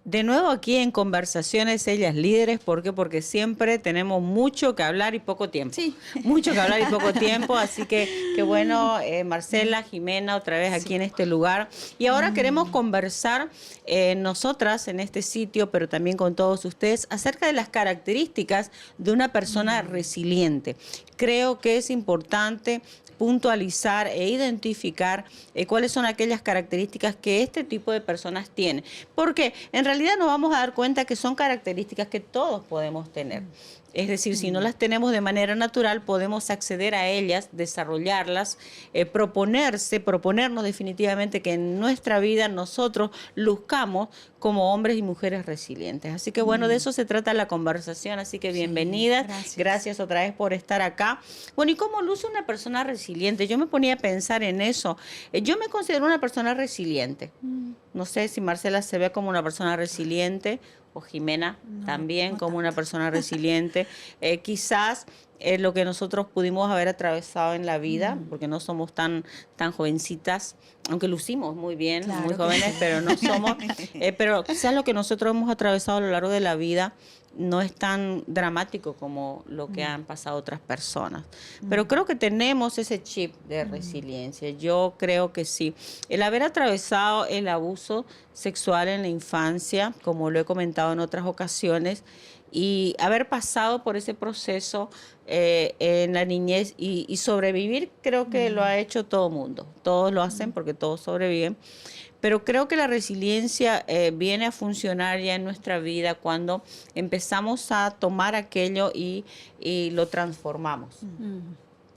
De nuevo aquí en Conversaciones Ellas Líderes, ¿por qué? Porque siempre tenemos mucho que hablar y poco tiempo. Sí. Mucho que hablar y poco tiempo, así que qué bueno, Marcela, Jimena, otra vez aquí en este lugar. Y ahora queremos conversar nosotras en este sitio, pero también con todos ustedes, acerca de las características de una persona resiliente. Creo que es importante puntualizar e identificar cuáles son aquellas características que este tipo de personas tienen. Porque en realidad nos vamos a dar cuenta que son características que todos podemos tener. Es decir, si no las tenemos de manera natural, podemos acceder a ellas, desarrollarlas, proponernos definitivamente que en nuestra vida nosotros luzcamos como hombres y mujeres resilientes. Así que bueno, de eso se trata la conversación, así que bienvenidas. Gracias otra vez por estar acá. Bueno, ¿y cómo luce una persona resiliente? Yo me ponía a pensar en eso. Yo me considero una persona resiliente. No sé si Marcela se ve como una persona resiliente o Jimena también como una persona resiliente. Quizás lo que nosotros pudimos haber atravesado en la vida, porque no somos tan jovencitas, aunque lucimos muy bien, muy jóvenes, pero no somos, pero quizás lo que nosotros hemos atravesado a lo largo de la vida no es tan dramático como lo que han pasado otras personas. Pero creo que tenemos ese chip de resiliencia. Yo creo que sí. El haber atravesado el abuso sexual en la infancia, como lo he comentado en otras ocasiones, y haber pasado por ese proceso en la niñez y sobrevivir, creo que lo ha hecho todo mundo. Todos lo hacen porque todos sobreviven. Pero creo que la resiliencia viene a funcionar ya en nuestra vida cuando empezamos a tomar aquello y lo transformamos.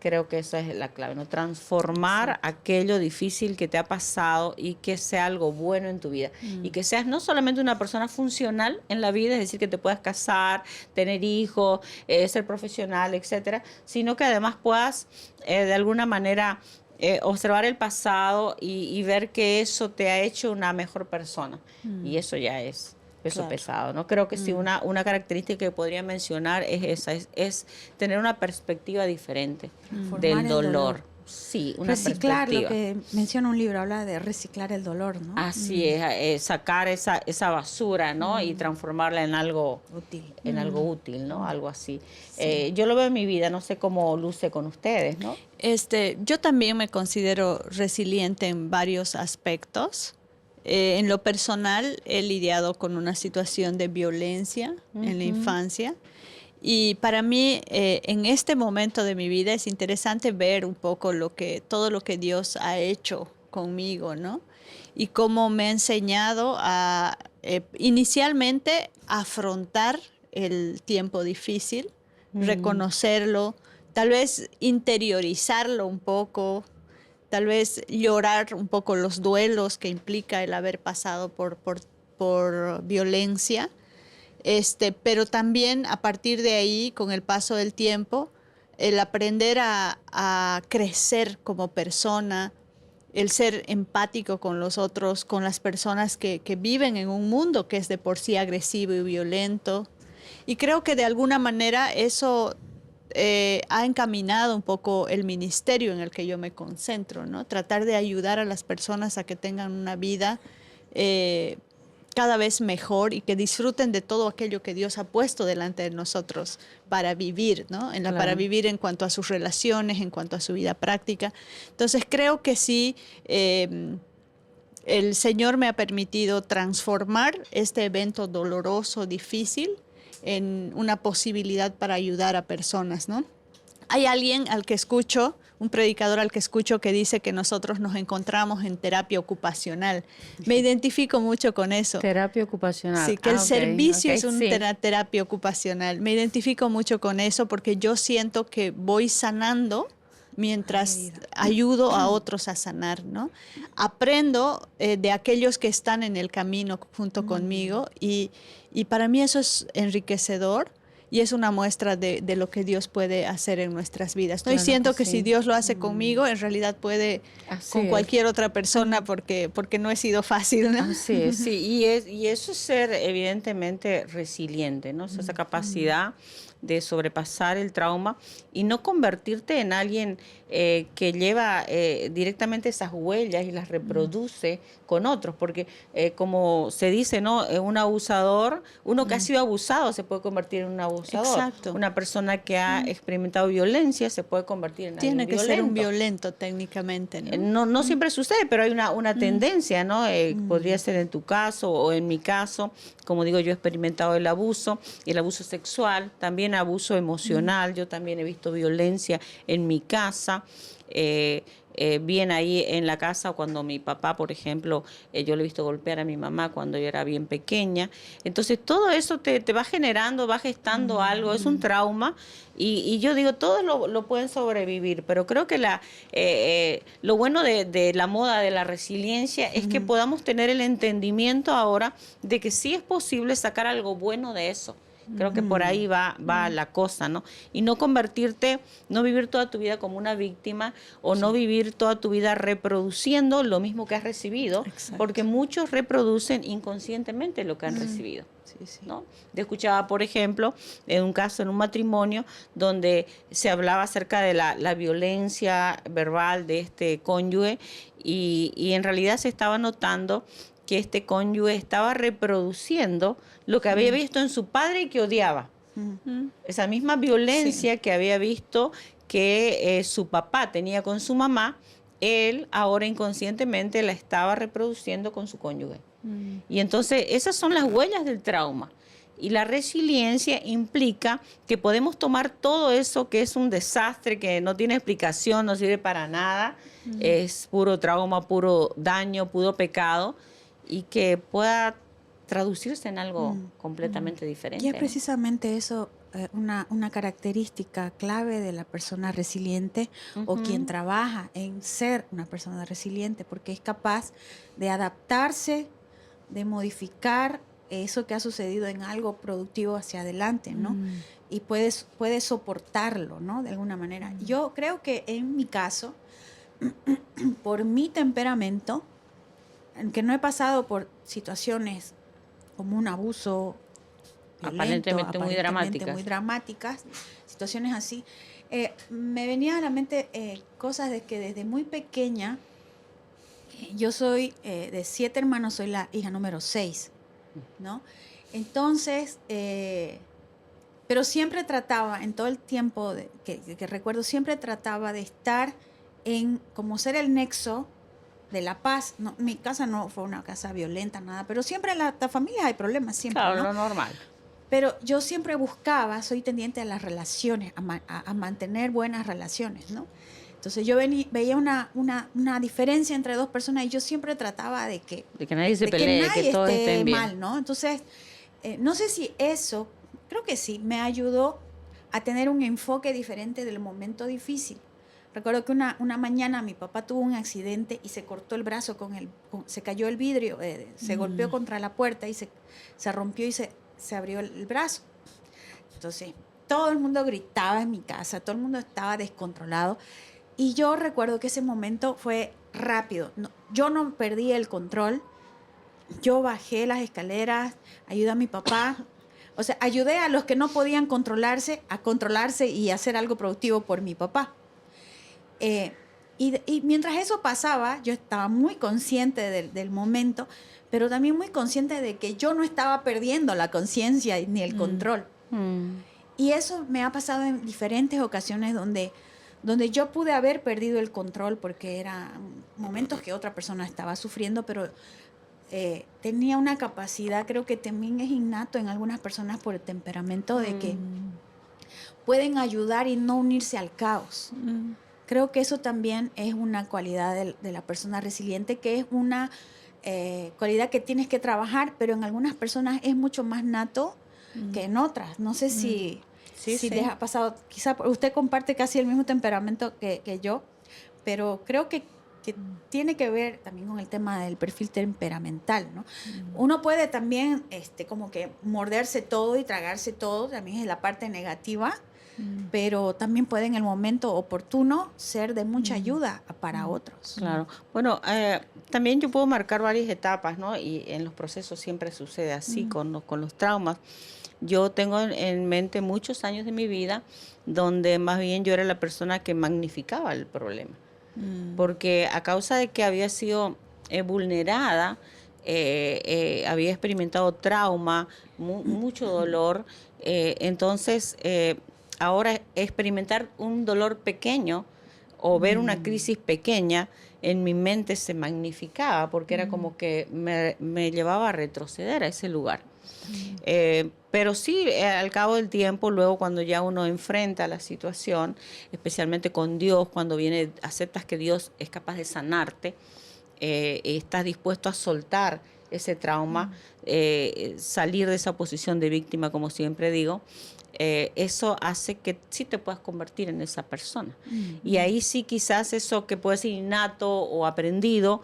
Creo que esa es la clave, ¿no? Transformar aquello difícil que te ha pasado y que sea algo bueno en tu vida. Y que seas no solamente una persona funcional en la vida, es decir, que te puedas casar, tener hijos, ser profesional, etcétera, sino que además puedas de alguna manera observar el pasado y ver que eso te ha hecho una mejor persona. Y eso ya es peso pesado, ¿no? Creo que sí, una característica que podría mencionar es esa, es tener una perspectiva diferente del dolor. Sí, una reciclar, perspectiva. lo que menciona un libro, habla de reciclar el dolor, ¿no? Así es, sacar esa basura, ¿no? Y transformarla en algo útil. En algo útil, ¿no? Algo así. Sí. Yo lo veo en mi vida, no sé cómo luce con ustedes, ¿no? Yo también me considero resiliente en varios aspectos. En lo personal, he lidiado con una situación de violencia en la infancia. Y para mí, en este momento de mi vida, es interesante ver un poco todo lo que Dios ha hecho conmigo, ¿no? Y cómo me ha enseñado a, inicialmente, afrontar el tiempo difícil, reconocerlo, tal vez interiorizarlo un poco, tal vez llorar un poco los duelos que implica el haber pasado por violencia. Pero también a partir de ahí, con el paso del tiempo, el aprender a crecer como persona, el ser empático con los otros, con las personas que viven en un mundo que es de por sí agresivo y violento. Y creo que de alguna manera eso ha encaminado un poco el ministerio en el que yo me concentro, ¿no? Tratar de ayudar a las personas a que tengan una vida cada vez mejor y que disfruten de todo aquello que Dios ha puesto delante de nosotros para vivir, ¿no? Para vivir en cuanto a sus relaciones, en cuanto a su vida práctica. Entonces creo que sí, el Señor me ha permitido transformar este evento doloroso, difícil, en una posibilidad para ayudar a personas, ¿no? Hay alguien al que escucho, un predicador al que escucho que dice que nosotros nos encontramos en terapia ocupacional. Me identifico mucho con eso. Terapia ocupacional. Sí, que el servicio es una terapia ocupacional. Me identifico mucho con eso porque yo siento que voy sanando mientras ayudo a otros a sanar, ¿no? Aprendo de aquellos que están en el camino junto conmigo y para mí eso es enriquecedor. y es una muestra de lo que Dios puede hacer en nuestras vidas, ¿no? Y Claro siento que que sí. si Dios lo hace conmigo, en realidad puede Así con es. cualquier otra persona porque no he sido fácil, ¿no? Así es, sí, y eso es ser evidentemente resiliente, ¿no? O sea, esa capacidad de sobrepasar el trauma y no convertirte en alguien que lleva directamente esas huellas y las reproduce con otros, porque como se dice, ¿no? Un abusador, uno que ha sido abusado se puede convertir en un abusador. Exacto. Una persona que ha experimentado violencia se puede convertir en alguien Tiene que violento. ser un violento técnicamente, ¿no? No siempre sucede, pero hay una tendencia, ¿no? Podría ser en tu caso o en mi caso. Como digo, yo he experimentado el abuso sexual, también abuso emocional. Yo también he visto violencia en mi casa. Bien ahí en la casa cuando mi papá, por ejemplo, yo le he visto golpear a mi mamá cuando yo era bien pequeña. Entonces todo eso te va generando, va gestando algo, es un trauma y yo digo, todos lo pueden sobrevivir, pero creo que lo bueno de la moda de la resiliencia es que podamos tener el entendimiento ahora de que sí es posible sacar algo bueno de eso. Creo que por ahí va la cosa, ¿no? Y no convertirte, no vivir toda tu vida como una víctima o no vivir toda tu vida reproduciendo lo mismo que has recibido, Exacto. porque muchos reproducen inconscientemente lo que han recibido. Sí, sí. ¿No? Yo escuchaba, por ejemplo, en un caso en un matrimonio donde se hablaba acerca de la violencia verbal de este cónyuge y en realidad se estaba notando que este cónyuge estaba reproduciendo lo que había visto en su padre y que odiaba. Esa misma violencia que había visto que su papá tenía con su mamá, él ahora inconscientemente la estaba reproduciendo con su cónyuge. Y entonces esas son las huellas del trauma. Y la resiliencia implica que podemos tomar todo eso que es un desastre, que no tiene explicación, no sirve para nada, es puro trauma, puro daño, puro pecado, y que pueda traducirse en algo completamente diferente. Y es ¿no? precisamente eso, una característica clave de la persona resiliente o quien trabaja en ser una persona resiliente, porque es capaz de adaptarse, de modificar eso que ha sucedido en algo productivo hacia adelante, ¿no? Y puede soportarlo, ¿no? De alguna manera. Yo creo que en mi caso, por mi temperamento, que no he pasado por situaciones como un abuso violento, Aparentemente muy dramáticas, situaciones así, me venía a la mente cosas de que desde muy pequeña, yo soy de 7 hermanos, soy la hija número 6, ¿no? Entonces, pero siempre trataba, en todo el tiempo que recuerdo, siempre trataba de estar como ser el nexo de la paz. No, mi casa no fue una casa violenta, nada, pero siempre en la familia hay problemas, siempre, Claro, ¿no? lo normal. Pero yo siempre buscaba, soy tendiente a las relaciones, a mantener buenas relaciones, ¿no? Entonces yo veía una diferencia entre dos personas y yo siempre trataba de que nadie se pelee, que todos esté estén bien. mal, ¿no? Entonces, no sé si eso, creo que sí, me ayudó a tener un enfoque diferente del momento difícil. Recuerdo que una mañana mi papá tuvo un accidente y se cortó el brazo se cayó el vidrio, se golpeó contra la puerta y se rompió y se abrió el brazo. Entonces, todo el mundo gritaba en mi casa, todo el mundo estaba descontrolado. Y yo recuerdo que ese momento fue rápido. Yo no perdí el control. Yo bajé las escaleras, ayudé a mi papá. O sea, ayudé a los que no podían controlarse a controlarse y hacer algo productivo por mi papá. Y mientras eso pasaba, yo estaba muy consciente del momento, pero también muy consciente de que yo no estaba perdiendo la conciencia ni el control. Y eso me ha pasado en diferentes ocasiones donde yo pude haber perdido el control porque eran momentos que otra persona estaba sufriendo, pero tenía una capacidad, creo que también es innato en algunas personas por el temperamento, de que pueden ayudar y no unirse al caos. Creo que eso también es una cualidad de la persona resiliente, que es una cualidad que tienes que trabajar, pero en algunas personas es mucho más nato que en otras. No sé si les ha pasado, quizá usted comparte casi el mismo temperamento que yo, pero creo que que tiene que ver también con el tema del perfil temperamental, ¿no? Uno puede también como que morderse todo y tragarse todo, también es la parte negativa, pero también puede en el momento oportuno ser de mucha ayuda para otros. Claro. Bueno, también yo puedo marcar varias etapas, ¿no? Y en los procesos siempre sucede así con los traumas. Yo tengo en mente muchos años de mi vida donde más bien yo era la persona que magnificaba el problema. Porque a causa de que había sido vulnerada, había experimentado trauma, mucho dolor, entonces ahora experimentar un dolor pequeño o ver una crisis pequeña en mi mente se magnificaba porque era como que me llevaba a retroceder a ese lugar. Pero sí, al cabo del tiempo, luego cuando ya uno enfrenta la situación, especialmente con Dios, cuando aceptas que Dios es capaz de sanarte, estás dispuesto a soltar ese trauma, salir de esa posición de víctima, como siempre digo, eso hace que sí te puedas convertir en esa persona. Y ahí sí quizás eso que puede ser innato o aprendido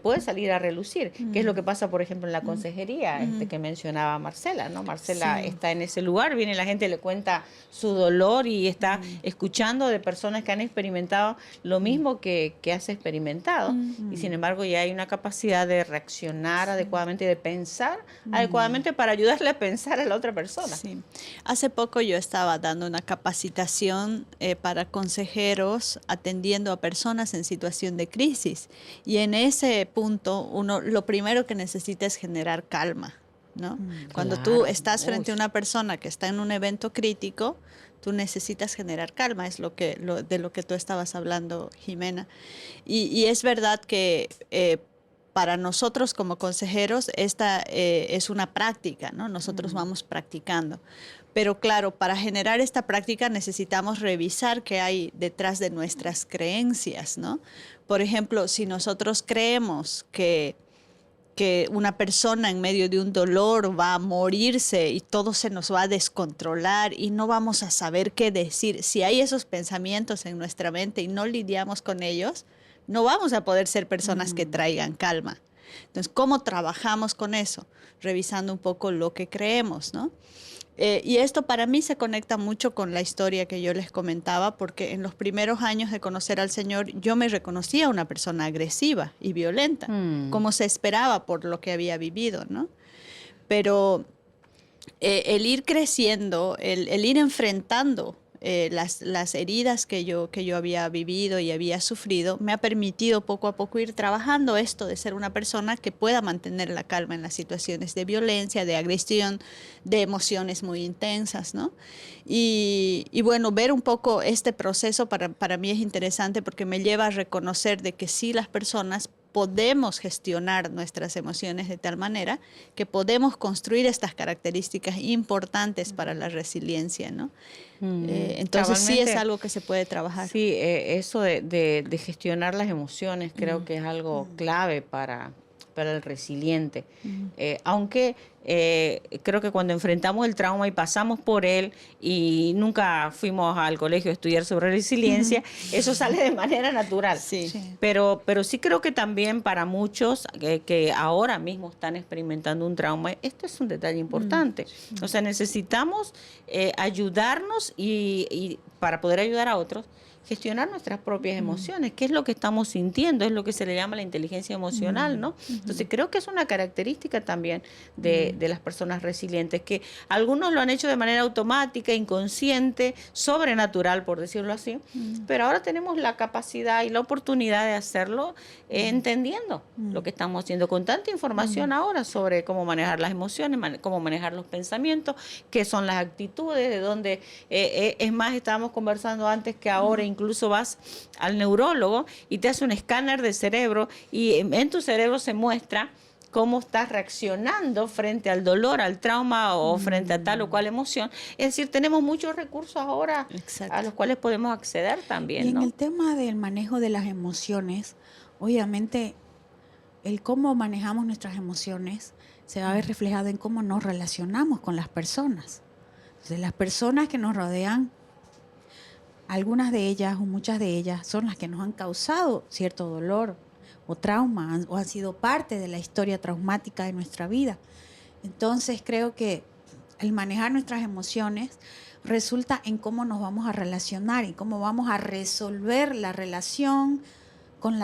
puede salir a relucir, que es lo que pasa, por ejemplo, en la consejería que mencionaba Marcela, ¿no? Marcela está en ese lugar, viene la gente, le cuenta su dolor y está escuchando de personas que han experimentado lo mismo que has experimentado. Y sin embargo ya hay una capacidad de reaccionar adecuadamente y de pensar adecuadamente para ayudarle a pensar a la otra persona. Sí. Hace poco yo estaba dando una capacitación para consejeros atendiendo a personas en situación de crisis, y en ese punto uno lo primero que necesita es generar calma, ¿no? Cuando tú estás frente a una persona que está en un evento crítico, tú necesitas generar calma, es de lo que tú estabas hablando, Jimena. Y es verdad que para nosotros como consejeros esta es una práctica, ¿no? Nosotros vamos practicando. Pero claro, para generar esta práctica necesitamos revisar qué hay detrás de nuestras creencias, ¿no? Por ejemplo, si nosotros creemos que una persona en medio de un dolor va a morirse y todo se nos va a descontrolar y no vamos a saber qué decir, si hay esos pensamientos en nuestra mente y no lidiamos con ellos, no vamos a poder ser personas que traigan calma. Entonces, ¿cómo trabajamos con eso? Revisando un poco lo que creemos, ¿no? Y esto para mí se conecta mucho con la historia que yo les comentaba, porque en los primeros años de conocer al Señor yo me reconocía una persona agresiva y violenta, como se esperaba por lo que había vivido, ¿no? Pero el ir creciendo, el ir enfrentando las heridas que yo había vivido y había sufrido, me ha permitido poco a poco ir trabajando esto de ser una persona que pueda mantener la calma en las situaciones de violencia, de agresión, de emociones muy intensas, ¿no? Y bueno, ver un poco este proceso para mí es interesante porque me lleva a reconocer de que sí, las personas podemos gestionar nuestras emociones de tal manera que podemos construir estas características importantes para la resiliencia, ¿no? Entonces sí es algo que se puede trabajar. Sí, eso de gestionar las emociones creo que es algo clave para el resiliente. Aunque creo que cuando enfrentamos el trauma y pasamos por él y nunca fuimos al colegio a estudiar sobre resiliencia, eso sale de manera natural. Sí. Pero sí creo que también para muchos que ahora mismo están experimentando un trauma, esto es un detalle importante. O sea, necesitamos ayudarnos y para poder ayudar a otros, gestionar nuestras propias emociones, qué es lo que estamos sintiendo, es lo que se le llama la inteligencia emocional, ¿no? Entonces creo que es una característica también de las personas resilientes, que algunos lo han hecho de manera automática, inconsciente, sobrenatural, por decirlo así, pero ahora tenemos la capacidad y la oportunidad de hacerlo entendiendo lo que estamos haciendo, con tanta información ahora sobre cómo manejar las emociones, cómo manejar los pensamientos, qué son las actitudes, de dónde, es más, estábamos conversando antes que ahora incluso vas al neurólogo y te hace un escáner de cerebro y en tu cerebro se muestra cómo estás reaccionando frente al dolor, al trauma o frente a tal o cual emoción. Es decir, tenemos muchos recursos ahora a los cuales podemos acceder también, y en ¿no? el tema del manejo de las emociones, obviamente el cómo manejamos nuestras emociones se va a ver reflejado en cómo nos relacionamos con las personas. Entonces, las personas que nos rodean algunas de ellas o muchas de ellas son las que nos han causado cierto dolor o trauma o han sido parte de la historia traumática de nuestra vida. Entonces creo que el manejar nuestras emociones resulta en cómo nos vamos a relacionar y cómo vamos a resolver la relación con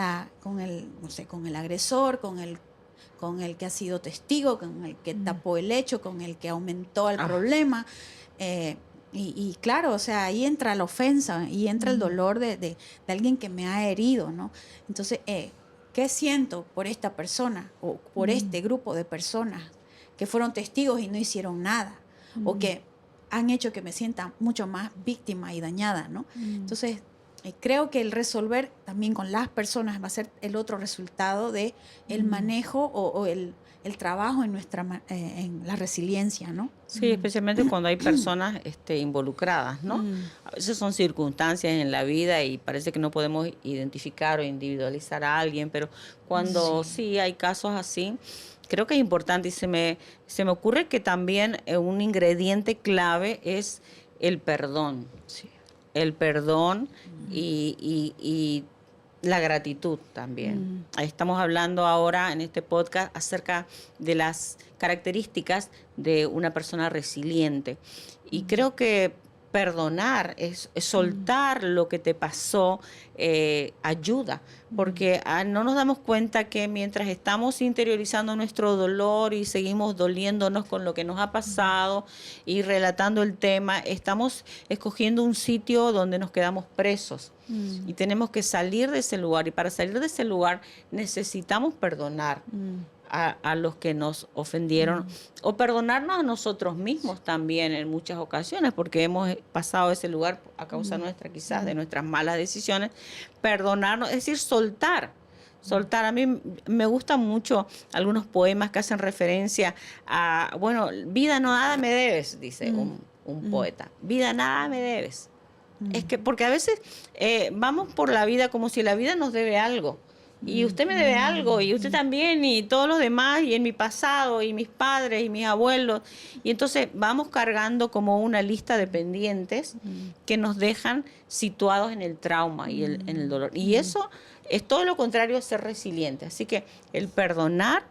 el agresor, con el que ha sido testigo, con el que tapó el hecho, con el que aumentó el problema. Y claro, o sea, ahí entra la ofensa y entra el dolor de alguien que me ha herido, ¿no? Entonces, ¿qué siento por esta persona o por este grupo de personas que fueron testigos y no hicieron nada? O que han hecho que me sienta mucho más víctima y dañada, ¿no? Entonces, creo que el resolver también con las personas va a ser el otro resultado de el manejo o el trabajo en la resiliencia, ¿no? Sí, especialmente cuando hay personas involucradas, ¿no? A veces son circunstancias en la vida y parece que no podemos identificar o individualizar a alguien, pero cuando sí hay casos así, creo que es importante y se me ocurre que también un ingrediente clave es el perdón. Sí. El perdón y la gratitud también. Estamos hablando ahora en este podcast acerca de las características de una persona resiliente. Y creo que perdonar, es soltar lo que te pasó, ayuda, porque no nos damos cuenta que mientras estamos interiorizando nuestro dolor y seguimos doliéndonos con lo que nos ha pasado y relatando el tema, estamos escogiendo un sitio donde nos quedamos presos y tenemos que salir de ese lugar, y para salir de ese lugar necesitamos perdonar a los que nos ofendieron o perdonarnos a nosotros mismos también en muchas ocasiones, porque hemos pasado ese lugar a causa nuestra, quizás de nuestras malas decisiones. Perdonarnos, es decir, soltar. A mí me gustan mucho algunos poemas que hacen referencia a, bueno, vida no nada me debes, dice un poeta, vida nada me debes. Es que porque a veces vamos por la vida como si la vida nos debe algo. Y usted me debe algo, y usted también, y todos los demás, y en mi pasado, y mis padres, y mis abuelos. Y entonces vamos cargando como una lista de pendientes que nos dejan situados en el trauma y en el dolor. Y eso es todo lo contrario a ser resiliente. Así que el perdonar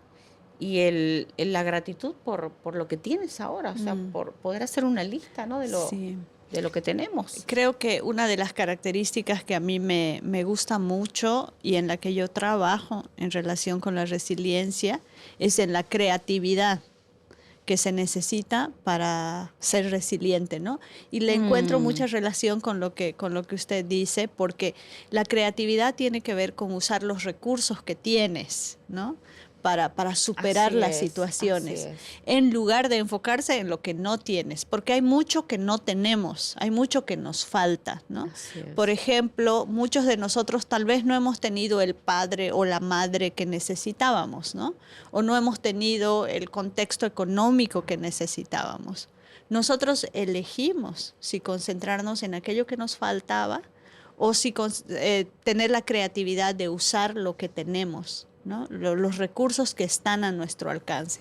y la gratitud por lo que tienes ahora, o sea, por poder hacer una lista, ¿no? De lo que tenemos. Creo que una de las características que a mí me gusta mucho y en la que yo trabajo en relación con la resiliencia es en la creatividad que se necesita para ser resiliente, ¿no? Y le encuentro mucha relación con lo que usted dice, porque la creatividad tiene que ver con usar los recursos que tienes, ¿no? Para superar las situaciones, en lugar de enfocarse en lo que no tienes, porque hay mucho que no tenemos, hay mucho que nos falta, ¿no? Por ejemplo, muchos de nosotros tal vez no hemos tenido el padre o la madre que necesitábamos, ¿no? O no hemos tenido el contexto económico que necesitábamos. Nosotros elegimos si concentrarnos en aquello que nos faltaba o si tener la creatividad de usar lo que tenemos, ¿no? Los recursos que están a nuestro alcance.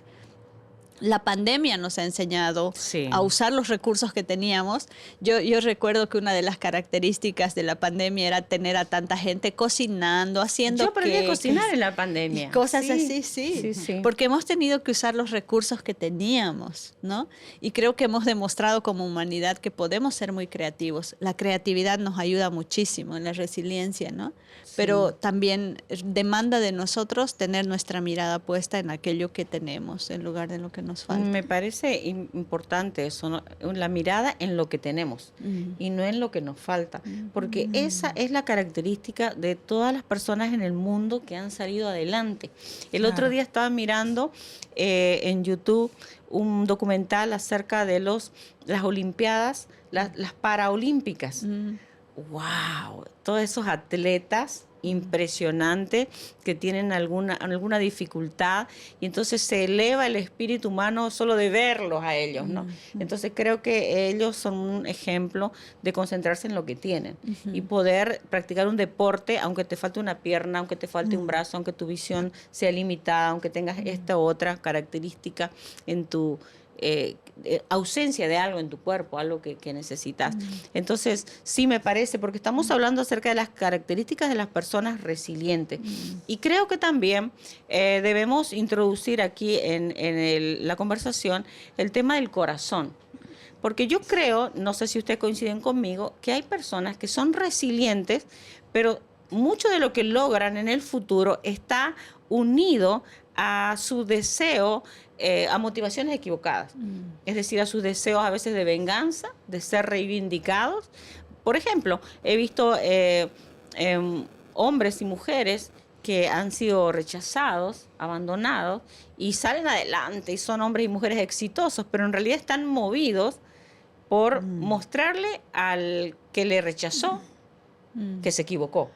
La pandemia nos ha enseñado a usar los recursos que teníamos. Yo recuerdo que una de las características de la pandemia era tener a tanta gente cocinando, haciendo Yo aprendí a cocinar en la pandemia. Cosas así, sí. Porque hemos tenido que usar los recursos que teníamos, ¿no? Y creo que hemos demostrado como humanidad que podemos ser muy creativos. La creatividad nos ayuda muchísimo en la resiliencia, ¿no? Pero también demanda de nosotros tener nuestra mirada puesta en aquello que tenemos en lugar de lo que nos falta. Me parece importante eso, ¿no? La mirada en lo que tenemos y no en lo que nos falta, porque esa es la característica de todas las personas en el mundo que han salido adelante. El otro día estaba mirando en YouTube un documental acerca de las Olimpiadas, las Paraolímpicas. ¡Wow! Todos esos atletas impresionantes que tienen alguna dificultad, y entonces se eleva el espíritu humano solo de verlos a ellos, ¿no? Entonces creo que ellos son un ejemplo de concentrarse en lo que tienen y poder practicar un deporte aunque te falte una pierna, aunque te falte un brazo, aunque tu visión sea limitada, aunque tengas esta u otra característica en tu ausencia de algo en tu cuerpo, algo que necesitas. Entonces, sí me parece, porque estamos hablando acerca de las características de las personas resilientes. Y creo que también debemos introducir aquí en la conversación el tema del corazón. Porque yo creo, no sé si ustedes coinciden conmigo, que hay personas que son resilientes, pero mucho de lo que logran en el futuro está unido a su deseo, a motivaciones equivocadas. Es decir, a sus deseos a veces de venganza, de ser reivindicados. Por ejemplo, he visto hombres y mujeres que han sido rechazados, abandonados, y salen adelante y son hombres y mujeres exitosos, pero en realidad están movidos por mostrarle al que le rechazó que se equivocó.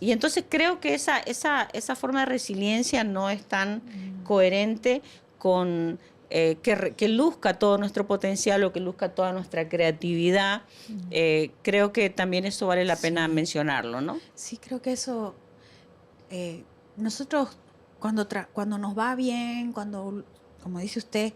Y entonces creo que esa forma de resiliencia no es tan coherente con que luzca todo nuestro potencial o que luzca toda nuestra creatividad. Creo que también eso vale la pena mencionarlo, ¿no? Sí, creo que eso, nosotros cuando nos va bien, cuando, como dice usted,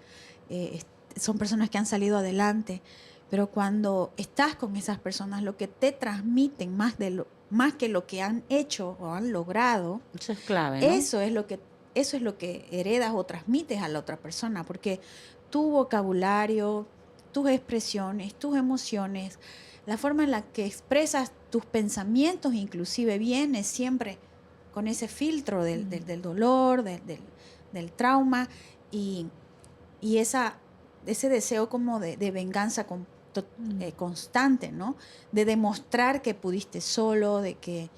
son personas que han salido adelante, pero cuando estás con esas personas, lo que te transmiten más que lo que han hecho o han logrado, eso es clave, ¿no? Eso es lo que heredas o transmites a la otra persona, porque tu vocabulario, tus expresiones, tus emociones, la forma en la que expresas tus pensamientos inclusive viene siempre con ese filtro del dolor, del trauma y ese deseo como de venganza constante, ¿no? De demostrar que pudiste solo, de que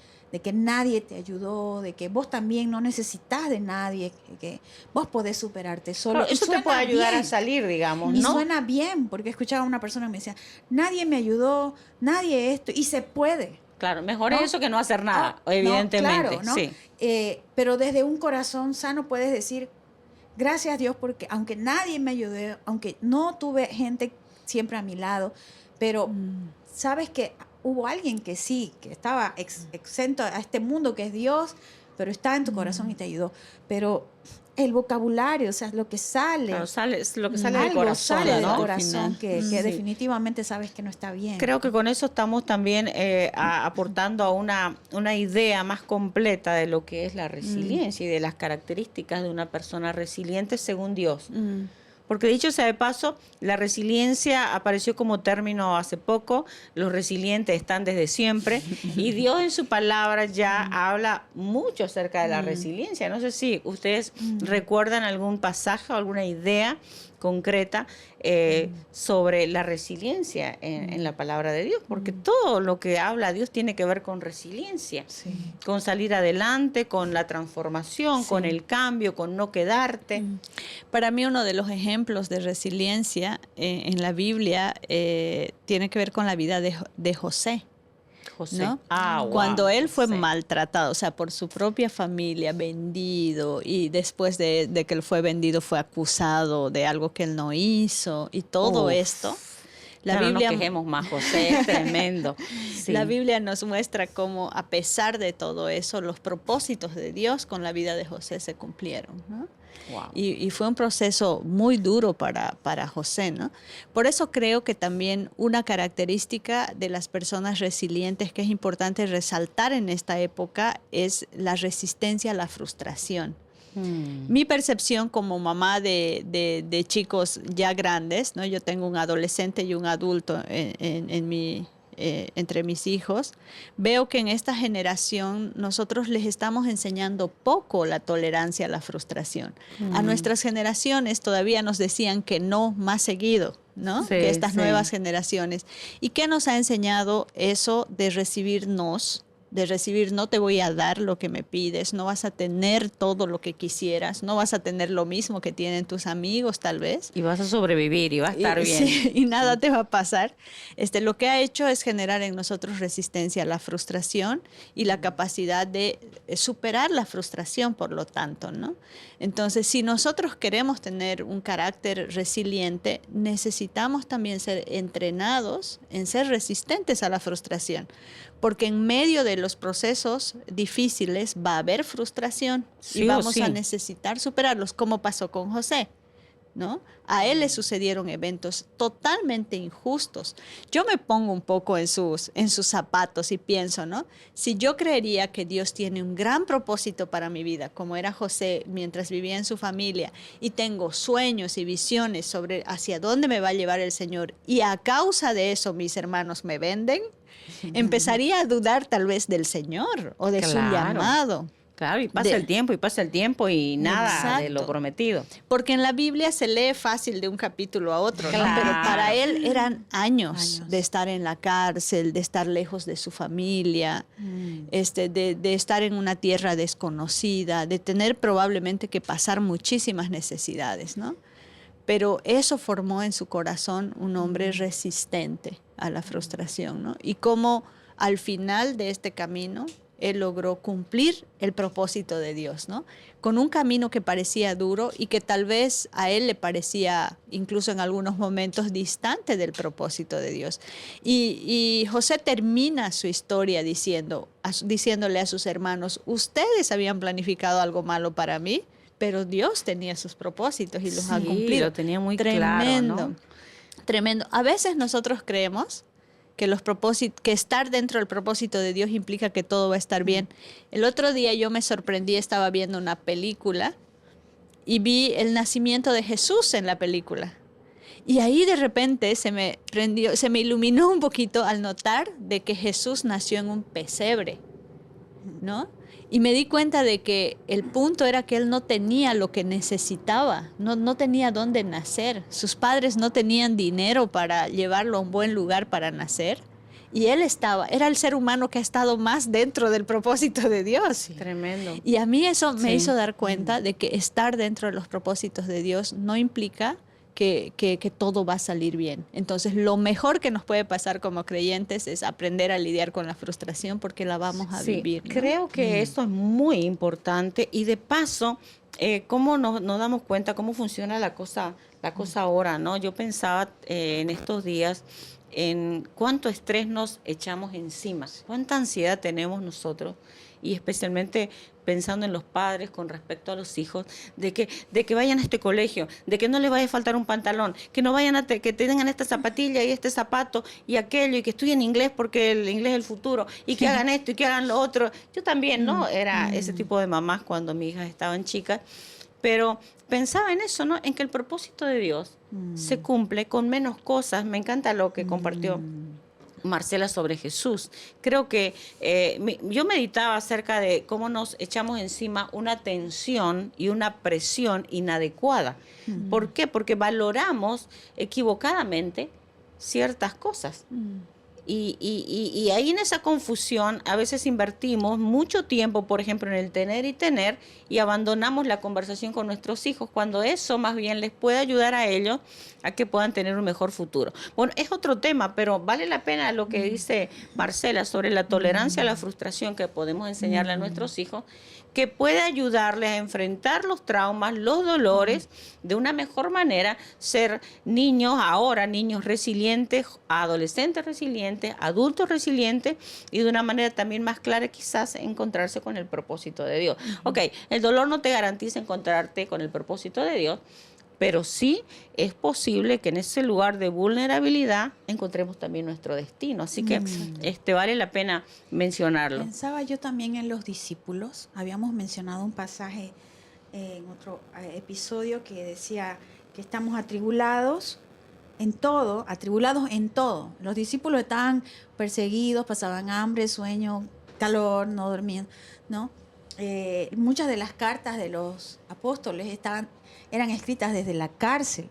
nadie te ayudó, de que vos también no necesitas de nadie, que vos podés superarte solo. Claro, eso te puede ayudar a salir, digamos, ¿no? Y suena bien, porque escuchaba a una persona que me decía, nadie me ayudó, nadie esto, y se puede. Claro, mejor es eso que no hacer nada, evidentemente. Claro, ¿no? Sí. Pero desde un corazón sano puedes decir, gracias a Dios, porque aunque nadie me ayudó, aunque no tuve gente siempre a mi lado, pero sabes que hubo alguien que sí, que estaba exento a este mundo que es Dios, pero está en tu corazón y te ayudó. Pero el vocabulario, o sea, lo que sale. Claro, es lo que sale del algo corazón, sale ¿no? del corazón que Sí. definitivamente sabes que no está bien. Creo que con eso estamos también aportando a una idea más completa de lo que es la resiliencia y de las características de una persona resiliente según Dios. Porque dicho sea de paso, la resiliencia apareció como término hace poco, los resilientes están desde siempre, y Dios en su palabra ya habla mucho acerca de la resiliencia. No sé si ustedes recuerdan algún pasaje o alguna idea concreta sobre la resiliencia en la palabra de Dios, porque todo lo que habla Dios tiene que ver con resiliencia, con salir adelante, con la transformación, con el cambio, con no quedarte. Para mí uno de los ejemplos de resiliencia en la Biblia tiene que ver con la vida de José. José. ¿No? Wow, cuando él fue José. maltratado, o sea, por su propia familia, vendido, y después de que él fue vendido fue acusado de algo que él no hizo, y todo esto. La Biblia, no nos quejemos más, José, es tremendo. Sí. La Biblia nos muestra cómo, a pesar de todo eso, los propósitos de Dios con la vida de José se cumplieron, ¿no? Wow. Y fue un proceso muy duro para José, ¿no? Por eso creo que también una característica de las personas resilientes que es importante resaltar en esta época es la resistencia a la frustración. Mi percepción como mamá de chicos ya grandes, ¿no? Yo tengo un adolescente y un adulto entre mis hijos, veo que en esta generación nosotros les estamos enseñando poco la tolerancia a la frustración. A nuestras generaciones todavía nos decían que no más seguido, ¿no? Sí, que estas sí. nuevas generaciones. ¿Y qué nos ha enseñado eso de recibirnos? De recibir, no te voy a dar lo que me pides, no vas a tener todo lo que quisieras, no vas a tener lo mismo que tienen tus amigos tal vez. Y vas a sobrevivir y va a estar bien. Sí, y nada te va a pasar. Lo que ha hecho es generar en nosotros resistencia a la frustración y la capacidad de superar la frustración, por lo tanto, ¿no? Entonces, si nosotros queremos tener un carácter resiliente, necesitamos también ser entrenados en ser resistentes a la frustración. Porque en medio de los procesos difíciles va a haber frustración Sí y o vamos sí. a necesitar superarlos, como pasó con José. ¿no? A él le sucedieron eventos totalmente injustos. Yo me pongo un poco en sus zapatos y pienso, ¿no? Si yo creería que Dios tiene un gran propósito para mi vida, como era José mientras vivía en su familia, y tengo sueños y visiones sobre hacia dónde me va a llevar el Señor, y a causa de eso mis hermanos me venden, empezaría a dudar tal vez del Señor o de su llamado. Claro, y pasa el tiempo y nada de lo prometido. Porque en la Biblia se lee fácil de un capítulo a otro, ¿no? Pero para él eran años de estar en la cárcel, de estar lejos de su familia, de estar en una tierra desconocida, de tener probablemente que pasar muchísimas necesidades, ¿no? Pero eso formó en su corazón un hombre resistente a la frustración, ¿no? Y cómo al final de este camino él logró cumplir el propósito de Dios, ¿no? Con un camino que parecía duro y que tal vez a él le parecía, incluso en algunos momentos, distante del propósito de Dios. Y José termina su historia diciéndole a sus hermanos, ustedes habían planificado algo malo para mí, pero Dios tenía sus propósitos y los ha cumplido. Lo tenía muy claro, ¿no? Tremendo. A veces nosotros creemos que estar dentro del propósito de Dios implica que todo va a estar bien. El otro día yo me sorprendí, estaba viendo una película y vi el nacimiento de Jesús en la película. Y ahí de repente se me iluminó un poquito al notar de que Jesús nació en un pesebre, ¿no? Y me di cuenta de que el punto era que él no tenía lo que necesitaba, no tenía dónde nacer. Sus padres no tenían dinero para llevarlo a un buen lugar para nacer. Y él era el ser humano que ha estado más dentro del propósito de Dios. Sí. Tremendo. Y a mí eso me hizo dar cuenta de que estar dentro de los propósitos de Dios no implica que todo va a salir bien. Entonces, lo mejor que nos puede pasar como creyentes es aprender a lidiar con la frustración porque la vamos a vivir, ¿no? Creo que esto es muy importante y de paso, cómo nos damos cuenta cómo funciona la cosa ahora, ¿no? Yo pensaba en estos días en cuánto estrés nos echamos encima, cuánta ansiedad tenemos nosotros y especialmente pensando en los padres con respecto a los hijos, de que vayan a este colegio, de que no les vaya a faltar un pantalón, que no vayan que tengan esta zapatilla y este zapato y aquello, y que estudien inglés porque el inglés es el futuro, y que hagan esto y que hagan lo otro. Yo también, ¿no? Era ese tipo de mamás cuando mis hijas estaban chicas, pero pensaba en eso, ¿no? En que el propósito de Dios se cumple con menos cosas. Me encanta lo que compartió Marcela sobre Jesús. Creo que yo meditaba acerca de cómo nos echamos encima una tensión y una presión inadecuada. ¿Por qué? Porque valoramos equivocadamente ciertas cosas. Y ahí en esa confusión a veces invertimos mucho tiempo, por ejemplo, en el tener y abandonamos la conversación con nuestros hijos, cuando eso más bien les puede ayudar a ellos a que puedan tener un mejor futuro. Bueno, es otro tema, pero vale la pena lo que dice Marcela sobre la tolerancia a la frustración que podemos enseñarle a nuestros hijos, que puede ayudarles a enfrentar los traumas, los dolores de una mejor manera, ser niños resilientes, adolescentes resilientes, adultos resilientes y de una manera también más clara quizás encontrarse con el propósito de Dios. Ok, el dolor no te garantiza encontrarte con el propósito de Dios, pero sí es posible que en ese lugar de vulnerabilidad encontremos también nuestro destino. Así que vale la pena mencionarlo. Pensaba yo también en los discípulos. Habíamos mencionado un pasaje en otro episodio que decía que estamos atribulados en todo. Los discípulos estaban perseguidos, pasaban hambre, sueño, calor, no dormían, ¿no? Muchas de las cartas de los apóstoles eran escritas desde la cárcel,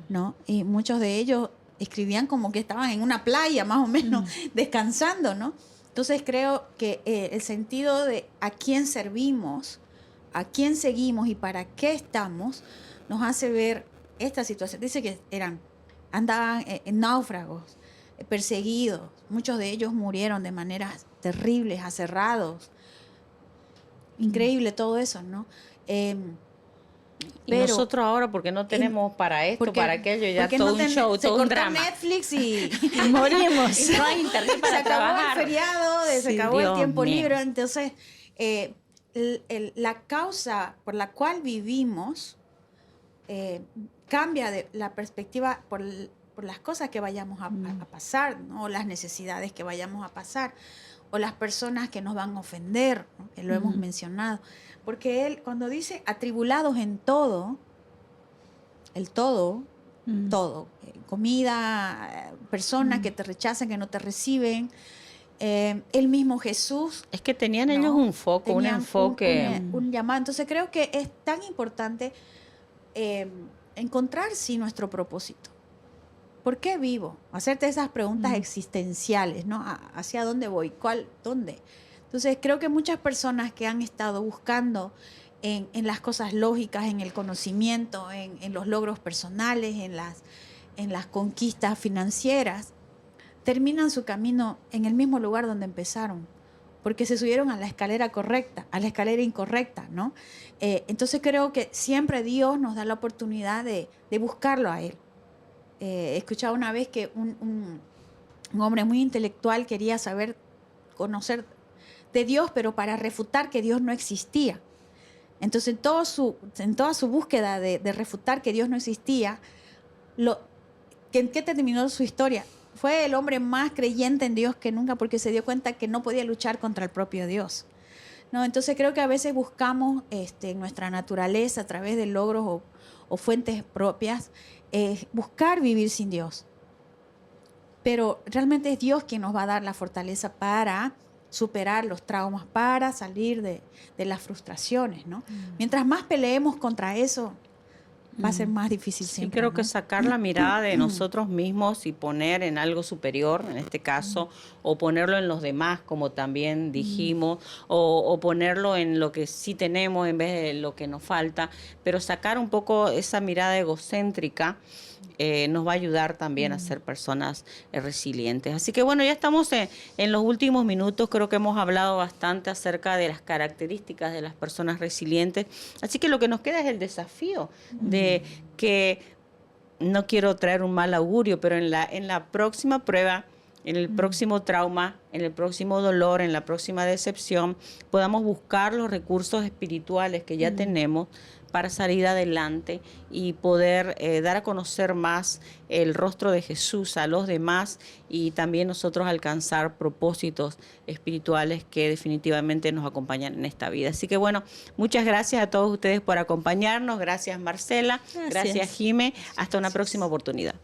¿no? Y muchos de ellos escribían como que estaban en una playa, más o menos, descansando, ¿no? Entonces creo que el sentido de a quién servimos, a quién seguimos y para qué estamos, nos hace ver esta situación. Dice que andaban en náufragos, perseguidos. Muchos de ellos murieron de maneras terribles, aserrados. Increíble todo eso, ¿no? Y nosotros ahora, porque no tenemos para esto, para aquello, ya todo un show, todo un drama. Netflix y morimos. Y no hay internet para trabajar. Se acabó el feriado, se acabó el tiempo libre. Entonces, la causa por la cual vivimos, cambia la perspectiva por las cosas que vayamos a pasar, ¿no? O las necesidades que vayamos a pasar, o las personas que nos van a ofender, ¿no? Que lo hemos mencionado. Porque él, cuando dice atribulados en todo, el todo, todo, comida, personas que te rechazan, que no te reciben, el mismo Jesús. Es que tenían ¿no? ellos un foco, un enfoque. Un llamado. Entonces creo que es tan importante encontrar sí nuestro propósito. ¿Por qué vivo? Hacerte esas preguntas existenciales, ¿no? ¿Hacia dónde voy? ¿Cuál? ¿Dónde? Entonces creo que muchas personas que han estado buscando en las cosas lógicas, en el conocimiento, en los logros personales, en las conquistas financieras, terminan su camino en el mismo lugar donde empezaron, porque se subieron a la escalera correcta, a la escalera incorrecta, ¿no? Entonces creo que siempre Dios nos da la oportunidad de buscarlo a Él. He escuchado una vez que un hombre muy intelectual quería conocer de Dios, pero para refutar que Dios no existía. Entonces en toda su búsqueda de refutar que Dios no existía, ¿en qué terminó su historia? Fue el hombre más creyente en Dios que nunca, porque se dio cuenta que no podía luchar contra el propio Dios, ¿no? Entonces creo que a veces buscamos en nuestra naturaleza, a través de logros o fuentes propias, buscar vivir sin Dios. Pero realmente es Dios quien nos va a dar la fortaleza para superar los traumas, para salir de las frustraciones, ¿no? Mientras más peleemos contra eso, va a ser más difícil siempre. Sí, creo ¿no? que sacar la mirada de nosotros mismos y poner en algo superior, en este caso, o ponerlo en los demás, como también dijimos, o ponerlo en lo que sí tenemos en vez de lo que nos falta, pero sacar un poco esa mirada egocéntrica nos va a ayudar también a ser personas resilientes. Así que bueno, ya estamos en los últimos minutos, creo que hemos hablado bastante acerca de las características de las personas resilientes, así que lo que nos queda es el desafío de que, no quiero traer un mal augurio, pero en la próxima prueba, en el próximo trauma, en el próximo dolor, en la próxima decepción, podamos buscar los recursos espirituales que ya tenemos para salir adelante y poder dar a conocer más el rostro de Jesús a los demás y también nosotros alcanzar propósitos espirituales que definitivamente nos acompañan en esta vida. Así que bueno, muchas gracias a todos ustedes por acompañarnos. Gracias Marcela, gracias Jime. Hasta una próxima oportunidad.